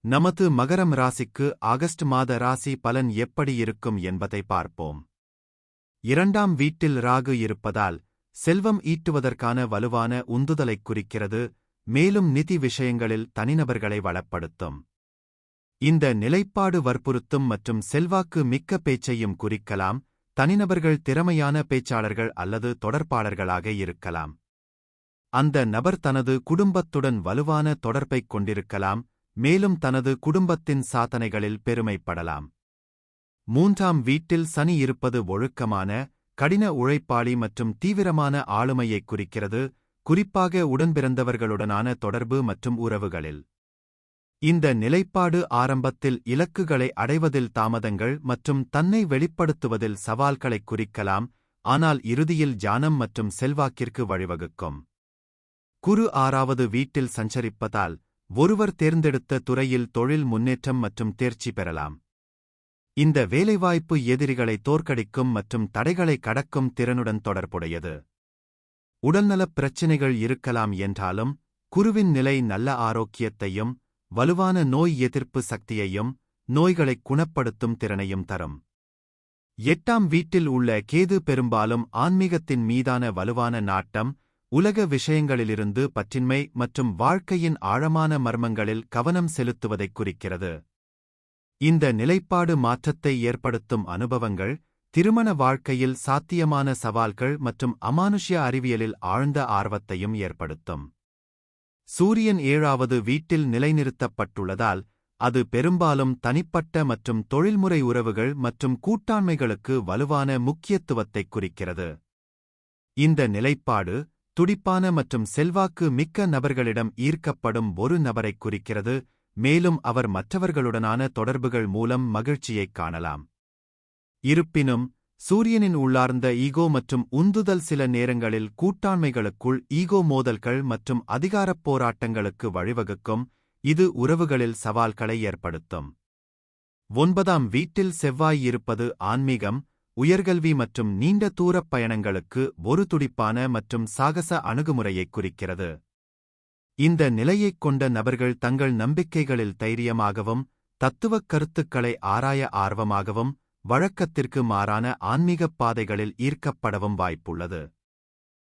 நமது மகரம் ராசிக்கு ஆகஸ்ட் மாத ராசி பலன் எப்படி இருக்கும் என்பதை பார்ப்போம். 2ஆம் வீட்டில் ராகு இருப்பதால் செல்வம் ஈட்டுவதற்கான வலுவான உந்துதலைக் குறிக்கிறது, மேலும் நிதி விஷயங்களில் தனிநபர்களை வளப்படுத்தும். இந்த நிலைப்பாடு வற்புறுத்தும் மற்றும் செல்வாக்கு மிக்க பேச்சையும் குறிக்கலாம். தனிநபர்கள் திறமையான பேச்சாளர்கள் அல்லது தொடர்பாளர்களாக இருக்கலாம். அந்த நபர் தனது குடும்பத்துடன் வலுவான தொடர்பைக் கொண்டிருக்கலாம், மேலும் தனது குடும்பத்தின் சாதனைகளில் பெருமைப்படலாம். 3ஆம் வீட்டில் சனி இருப்பது ஒழுக்கமான, கடின உழைப்பாளி மற்றும் தீவிரமான ஆளுமையைக் குறிக்கிறது, குறிப்பாக உடன்பிறந்தவர்களுடனான தொடர்பு மற்றும் உறவுகளில். இந்த நிலைப்பாடு ஆரம்பத்தில் இலக்குகளை அடைவதில் தாமதங்கள் மற்றும் தன்னை வெளிப்படுத்துவதில் சவால்களைக் குறிக்கலாம், ஆனால் இறுதியில் ஞானம் மற்றும் செல்வாக்கிற்கு வழிவகுக்கும். குரு 6வது வீட்டில் சஞ்சரிப்பதால் ஒருவர் தேர்ந்தெடுத்த துறையில் தொழில் முன்னேற்றம் மற்றும் தேர்ச்சி பெறலாம். இந்த வேலைவாய்ப்பு எதிரிகளை தோற்கடிக்கும் மற்றும் தடைகளை கடக்கும் திறனுடன் தொடர்புடையது. உடல்நலப் பிரச்சினைகள் இருக்கலாம் என்றாலும், குருவின் நிலை நல்ல ஆரோக்கியத்தையும் வலுவான நோய் எதிர்ப்பு சக்தியையும் நோய்களைக் குணப்படுத்தும் திறனையும் தரும். 8ஆம் வீட்டில் உள்ள கேது பெரும்பாலும் ஆன்மீகத்தின் மீதான வலுவான நாட்டம், உலக விஷயங்களிலிருந்து பற்றின்மை மற்றும் வாழ்க்கையின் ஆழமான மர்மங்களில் கவனம் செலுத்துவதைக் குறிக்கிறது. இந்த நிலைப்பாடு மாற்றத்தை ஏற்படுத்தும் அனுபவங்கள், திருமண வாழ்க்கையில் சாத்தியமான சவால்கள் மற்றும் அமானுஷ்ய அறிவியலில் ஆழ்ந்த ஆர்வத்தையும் ஏற்படுத்தும். சூரியன் 7வது வீட்டில் நிலைநிறுத்தப்பட்டுள்ளதால், அது பெரும்பாலும் தனிப்பட்ட மற்றும் தொழில்முறை உறவுகள் மற்றும் கூட்டாண்மைகளுக்கு வலுவான முக்கியத்துவத்தைக் குறிக்கிறது. இந்த நிலைப்பாடு துடிப்பான மற்றும் செல்வாக்கு மிக்க நபர்களிடம் ஈர்க்கப்படும் ஒரு நபரைக் குறிக்கிறது, மேலும் அவர் மற்றவர்களுடனான தொடர்புகள் மூலம் மகிழ்ச்சியைக் காணலாம். இருப்பினும், சூரியனின் உள்ளார்ந்த ஈகோ மற்றும் உந்துதல் சில நேரங்களில் கூட்டாண்மைகளுக்குள் ஈகோ மோதல்கள் மற்றும் அதிகாரப் போராட்டங்களுக்கு வழிவகுக்கும், இது உறவுகளில் சவால்களை ஏற்படுத்தும். 9ஆம் வீட்டில் செவ்வாய் இருப்பது ஆன்மீகம், உயர்கல்வி மற்றும் நீண்ட தூரப் பயணங்களுக்கு ஒரு துடிப்பான மற்றும் சாகச அணுகுமுறையைக் குறிக்கிறது. இந்த நிலையைக் கொண்ட நபர்கள் தங்கள் நம்பிக்கைகளில் தைரியமாகவும், தத்துவக் கருத்துக்களை ஆராய ஆர்வமாகவும், வழக்கத்திற்கு மாறான ஆன்மீகப் பாதைகளில் ஈர்க்கப்படவும் வாய்ப்புள்ளது.